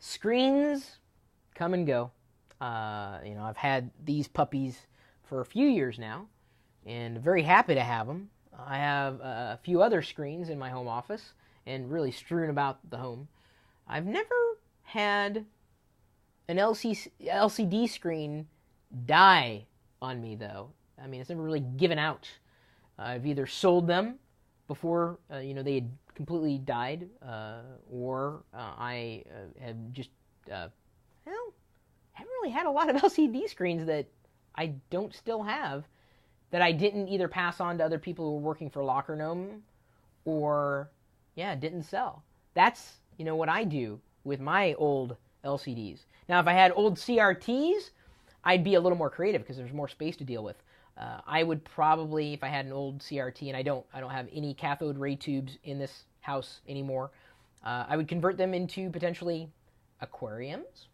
Screens come and go. I've had these puppies for a few years now, and very happy to have them. I have a few other screens in my home office, and really strewn about the home. I've never had an LCD screen die on me, though. I mean, it's never really given out. I've either sold them before they had completely died, or I have just haven't really had a lot of LCD screens that I don't still have, that I didn't either pass on to other people who were working for Locker Gnome, or didn't sell. That's what I do with my old LCDs. Now, if I had old CRTs, I'd be a little more creative because there's more space to deal with. I would probably, if I had an old CRT, and I don't have any cathode ray tubes in this house anymore, I would convert them into potentially aquariums,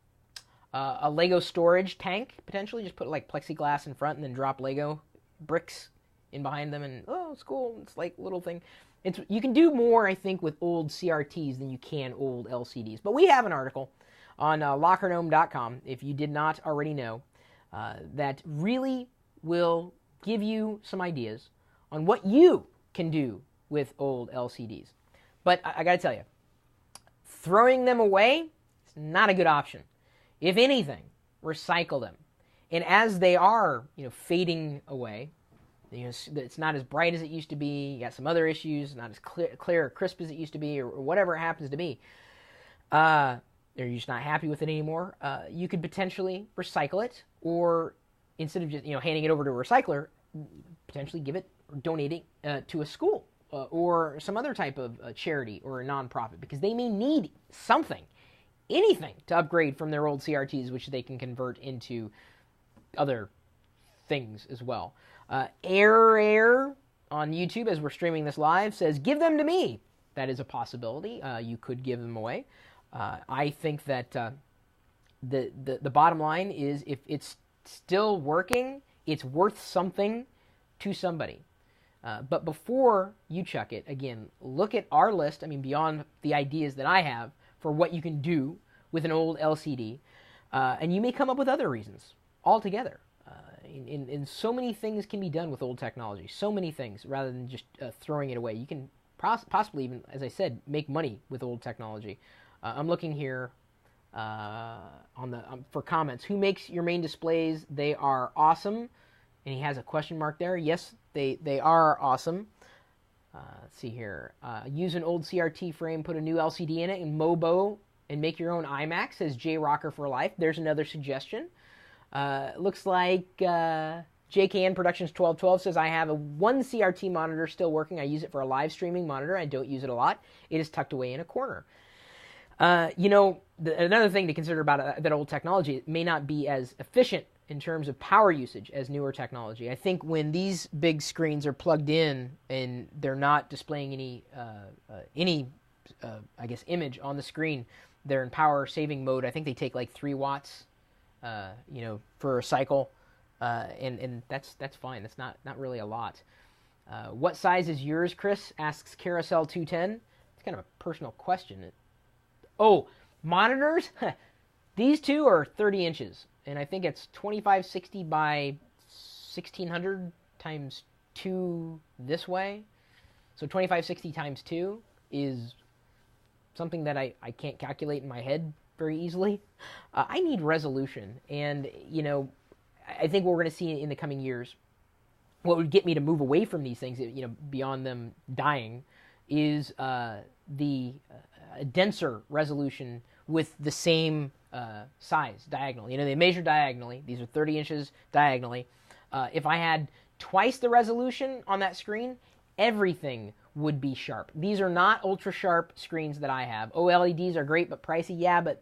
a Lego storage tank, potentially just put like plexiglass in front and then drop Lego bricks in behind them, and it's cool. It's like a little thing. You can do more, I think, with old CRTs than you can old LCDs. But we have an article on LockerGnome.com, if you did not already know, that really will give you some ideas on what you can do with old LCDs. But I got to tell you, throwing them away is not a good option. If anything, recycle them. And as they are, fading away, it's not as bright as it used to be. You got some other issues, not as clear or crisp as it used to be, or whatever it happens to be. Or you're just not happy with it anymore. You could potentially recycle it, or instead of just handing it over to a recycler, potentially give it or donate it to a school or some other type of charity or a nonprofit, because they may need something, anything, to upgrade from their old CRTs, which they can convert into other things as well. Air on YouTube, as we're streaming this live, says, give them to me. That is a possibility. You could give them away. I think that the bottom line is, if it's still working, it's worth something to somebody. But before you chuck it, again, look at our list. I mean, beyond the ideas that I have for what you can do with an old LCD, and you may come up with other reasons altogether. In so many things can be done with old technology, so many things, rather than just throwing it away. You can possibly even, as I said, make money with old technology. I'm looking here for comments. Who makes your main displays? They are awesome. And he has a question mark there. Yes, they are awesome. Let's see here. Use an old CRT frame, put a new LCD in it, and MOBO, and make your own iMac, says J Rocker for Life. There's another suggestion. Looks like JKN Productions 1212 says, I have one CRT monitor still working. I use it for a live streaming monitor. I don't use it a lot. It is tucked away in a corner. Another thing to consider about that old technology, it may not be as efficient in terms of power usage as newer technology. I think when these big screens are plugged in and they're not displaying any image on the screen, they're in power saving mode. I think they take like 3 watts, for a cycle, and that's fine. That's not really a lot. What size is yours, Chris? Asks Carousel 210. It's kind of a personal question. Monitors? These two are 30 inches, and I think it's 2560 by 1600 times 2 this way. So 2560 times 2 is something that I can't calculate in my head very easily. I need resolution, and I think what we're going to see in the coming years, what would get me to move away from these things, beyond them dying, is the denser resolution with the same size diagonally. They measure diagonally. These are 30 inches diagonally. If I had twice the resolution on that screen, everything would be sharp. These are not ultra sharp screens that I have. OLEDs are great but pricey. Yeah, but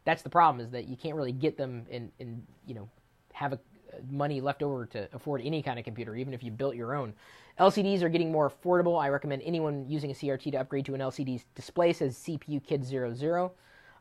that's the problem, is that you can't really get them and have money left over to afford any kind of computer, even if you built your own. LCDs are getting more affordable. I recommend anyone using a CRT to upgrade to an LCD display, says CPU Kid 00.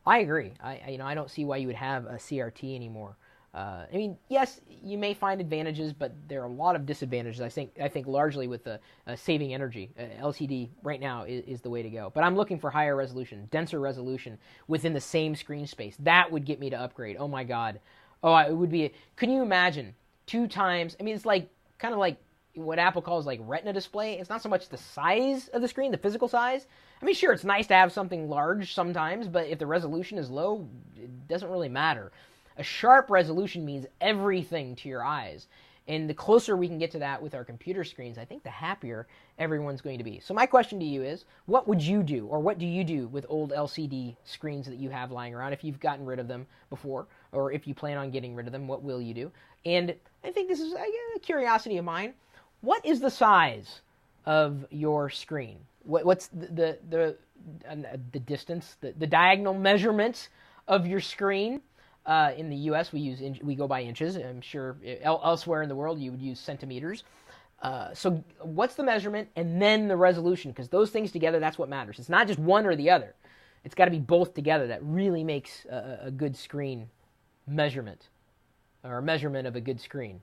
I agree. I don't see why you would have a CRT anymore. I mean, yes, you may find advantages, but there are a lot of disadvantages. I think largely with the saving energy. LCD right now is the way to go. But I'm looking for higher resolution, denser resolution within the same screen space. That would get me to upgrade. Oh my God. Oh, it would be. Can you imagine 2 times? I mean, it's like kind of like what Apple calls like Retina display. It's not so much the size of the screen, the physical size. I mean, sure, it's nice to have something large sometimes, but if the resolution is low, it doesn't really matter. A sharp resolution means everything to your eyes. And the closer we can get to that with our computer screens, I think the happier everyone's going to be. So my question to you is, what would you do, or what do you do with old LCD screens that you have lying around? If you've gotten rid of them before, or if you plan on getting rid of them, what will you do? And I think this is a curiosity of mine. What is the size of your screen? What's the distance, the diagonal measurements of your screen? In the U.S., we go by inches. I'm sure elsewhere in the world you would use centimeters. So what's the measurement and then the resolution? Because those things together, that's what matters. It's not just one or the other. It's got to be both together. That really makes a good screen measurement, or a measurement of a good screen.